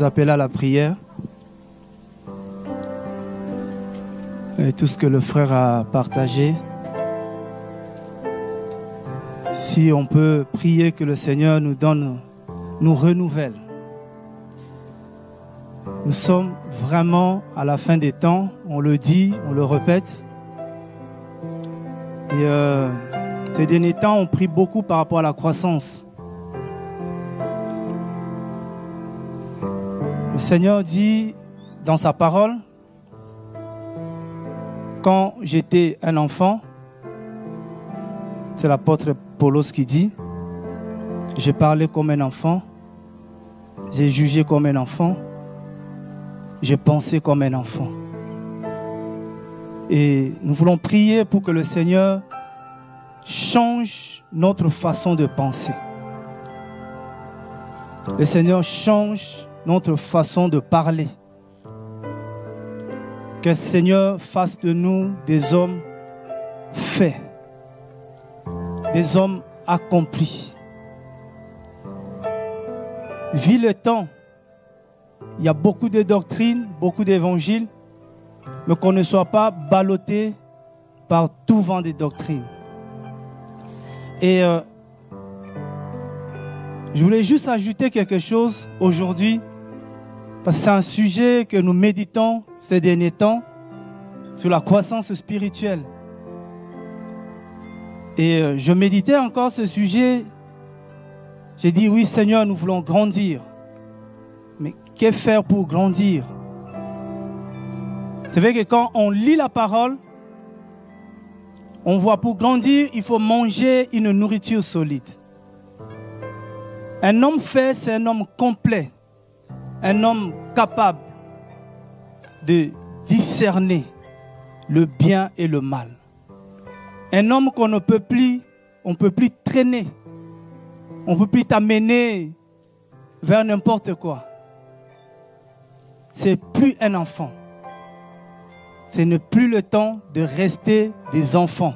Appeler à la prière. Et tout ce que le frère a partagé. Si on peut prier que le Seigneur nous donne, nous renouvelle. Nous sommes vraiment à la fin des temps. On le dit, on le répète. Et ces derniers temps, on prie beaucoup par rapport à la croissance. Le Seigneur dit dans sa parole, quand j'étais un enfant, c'est l'apôtre Paulos qui dit, j'ai parlé comme un enfant, j'ai jugé comme un enfant, j'ai pensé comme un enfant. Et nous voulons prier pour que le Seigneur change notre façon de penser. Le Seigneur change notre façon de parler. Que le Seigneur fasse de nous des hommes faits, des hommes accomplis. Vu le temps, il y a beaucoup de doctrines, beaucoup d'évangiles, mais qu'on ne soit pas ballotté par tout vent des doctrines. Et je voulais juste ajouter quelque chose aujourd'hui, parce que c'est un sujet que nous méditons ces derniers temps, sur la croissance spirituelle. Et je méditais encore ce sujet. J'ai dit, oui Seigneur, nous voulons grandir. Mais que faire pour grandir? C'est vrai que quand on lit la parole, on voit pour grandir, il faut manger une nourriture solide. Un homme fait, c'est un homme complet. Un homme capable de discerner le bien et le mal. Un homme qu'on ne peut plus, on ne peut plus traîner. On ne peut plus t'amener vers n'importe quoi. C'est plus un enfant. Ce n'est plus le temps de rester des enfants.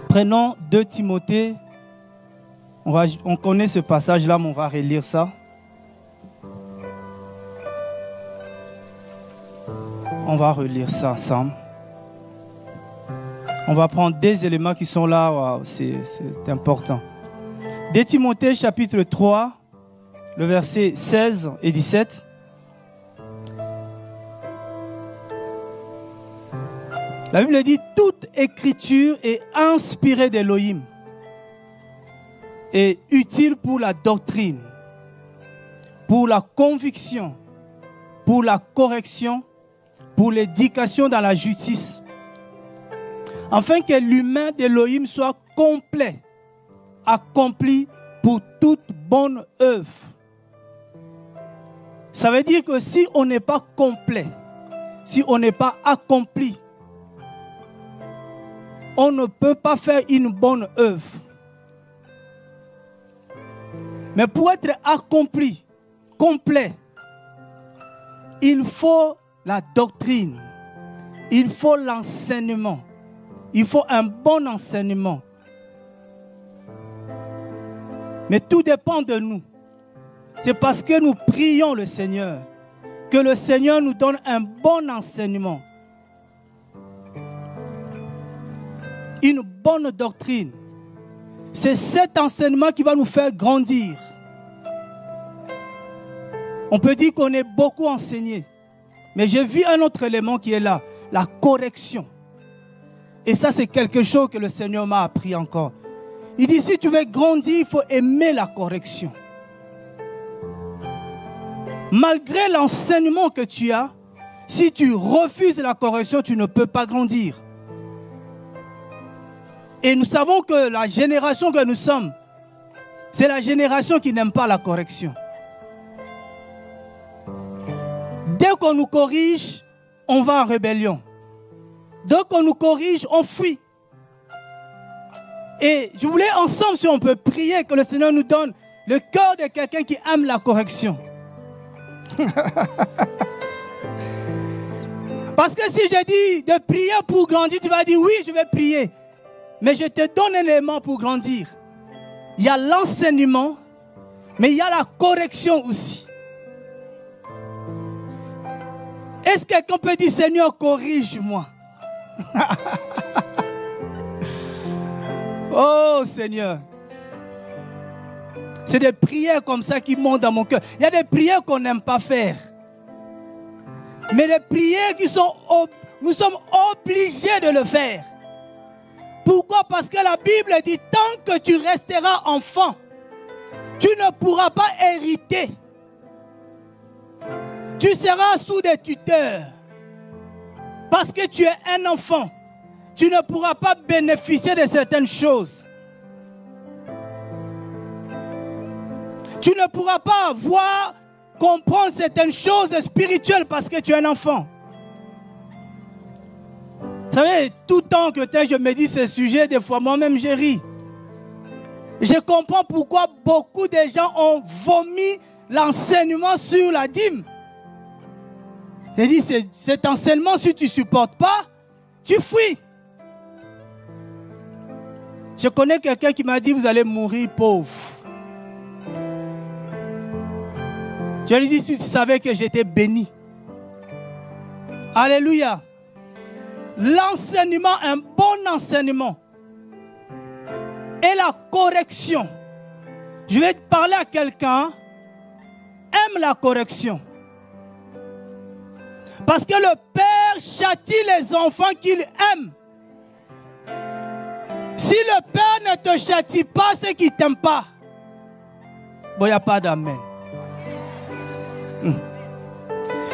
Prenons 2 Timothée. On connaît ce passage-là, mais on va relire ça. On va relire ça ensemble. On va prendre des éléments qui sont là. Wow, c'est important. 2 Timothée chapitre 3, le verset 16 et 17. La Bible dit, toute écriture est inspirée d'Élohim et utile pour la doctrine, pour la conviction, pour la correction, pour l'éducation dans la justice, afin que l'humain d'Élohim soit complet, accompli pour toute bonne œuvre. Ça veut dire que si on n'est pas complet, si on n'est pas accompli, on ne peut pas faire une bonne œuvre. Mais pour être accompli, complet, il faut la doctrine, il faut l'enseignement, il faut un bon enseignement. Mais tout dépend de nous. C'est parce que nous prions le Seigneur que le Seigneur nous donne un bon enseignement. Une bonne doctrine. C'est cet enseignement qui va nous faire grandir. On peut dire qu'on est beaucoup enseigné. Mais j'ai vu un autre élément qui est là, la correction. Et ça, c'est quelque chose que le Seigneur m'a appris encore. Il dit, si tu veux grandir, il faut aimer la correction. Malgré l'enseignement que tu as, si tu refuses la correction, tu ne peux pas grandir. Et nous savons que la génération que nous sommes, c'est la génération qui n'aime pas la correction. Dès qu'on nous corrige, on va en rébellion. Dès qu'on nous corrige, on fuit. Et je voulais ensemble, si on peut prier, que le Seigneur nous donne le cœur de quelqu'un qui aime la correction. Parce que si je dis de prier pour grandir, tu vas dire oui, je vais prier. Mais je te donne un élément pour grandir. il y a l'enseignement, mais il y a la correction aussi. Est-ce que quelqu'un peut dire, Seigneur, corrige-moi? Oh Seigneur. C'est des prières comme ça qui montent dans mon cœur. Il y a des prières qu'on n'aime pas faire. Mais des prières nous sommes obligés de le faire. Pourquoi? Parce que la Bible dit, tant que tu resteras enfant, tu ne pourras pas hériter. Tu seras sous des tuteurs. Parce que tu es un enfant, tu ne pourras pas bénéficier de certaines choses. Tu ne pourras pas comprendre certaines choses spirituelles parce que tu es un enfant. Vous savez, tout le temps que je me dis ce sujet, des fois moi-même je ris. Je comprends pourquoi beaucoup de gens ont vomi l'enseignement sur la dîme. J'ai dit, cet enseignement, si tu ne supportes pas, tu fuis. Je connais quelqu'un qui m'a dit, vous allez mourir pauvre. Je lui ai dit, si tu savais que j'étais béni. Alléluia. L'enseignement, un bon enseignement. Et la correction. Je vais te parler à quelqu'un. Aime la correction. Parce que le Père châtie les enfants qu'il aime. Si le Père ne te châtie pas, c'est qu'il ne t'aime pas. Bon, il n'y a pas d'amen.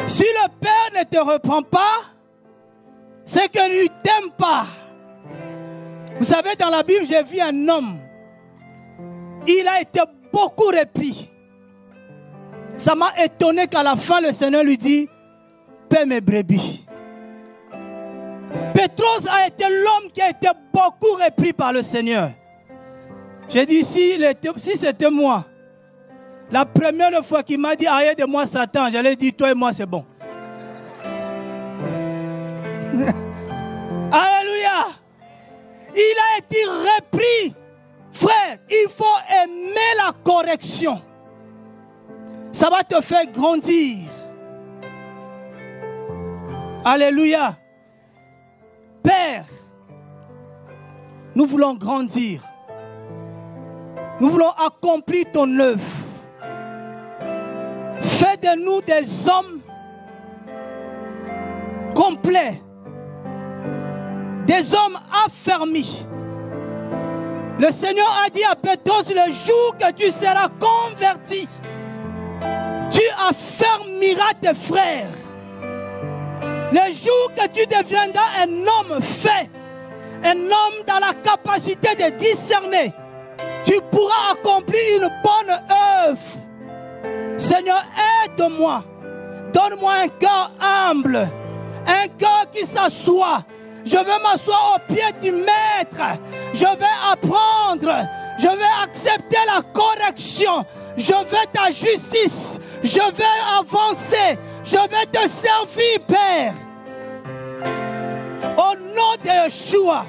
Si le Père ne te reprend pas, c'est qu'il ne t'aime pas. Vous savez, dans la Bible, j'ai vu un homme. Il a été beaucoup repris. Ça m'a étonné qu'à la fin, le Seigneur lui dit, paie mes brebis. Pétros a été l'homme qui a été beaucoup repris par le Seigneur. J'ai dit, si c'était moi, la première fois qu'il m'a dit, arrête de moi Satan, j'allais dire, toi et moi c'est bon. Alléluia. Il a été repris. Frère, il faut aimer la correction. Ça va te faire grandir. Alléluia. Père, nous voulons grandir. Nous voulons accomplir ton œuvre. Fais de nous des hommes complets. Des hommes affermis. Le Seigneur a dit à Pétros, le jour que tu seras converti, tu affermiras tes frères. Le jour que tu deviendras un homme fait, un homme dans la capacité de discerner, tu pourras accomplir une bonne œuvre. Seigneur, aide-moi. Donne-moi un cœur humble, un cœur qui s'assoit. Je veux m'asseoir au pied du Maître. Je vais apprendre. Je vais accepter la correction. Je veux ta justice. Je vais avancer. Je vais te servir, Père. Au nom de Yeshua.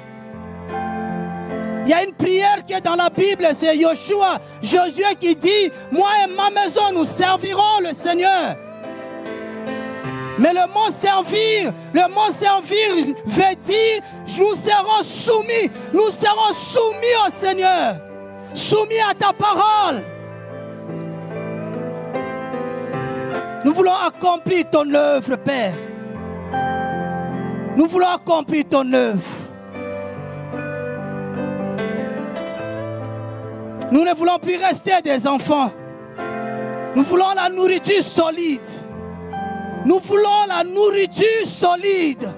Il y a une prière qui est dans la Bible. C'est Joshua, Josué qui dit, moi et ma maison, nous servirons le Seigneur. Mais le mot servir veut dire, nous serons soumis au Seigneur, soumis à ta parole. Nous voulons accomplir ton œuvre, Père. Nous voulons accomplir ton œuvre. Nous ne voulons plus rester des enfants. Nous voulons la nourriture solide. Nous voulons la nourriture solide.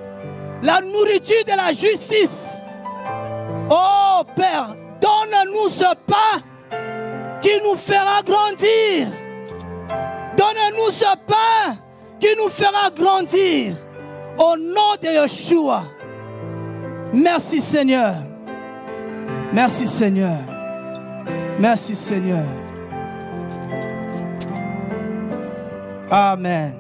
La nourriture de la justice. Oh Père, donne-nous ce pain qui nous fera grandir. Donne-nous ce pain qui nous fera grandir. Au nom de Yeshua. Merci Seigneur. Merci Seigneur. Merci Seigneur. Amen.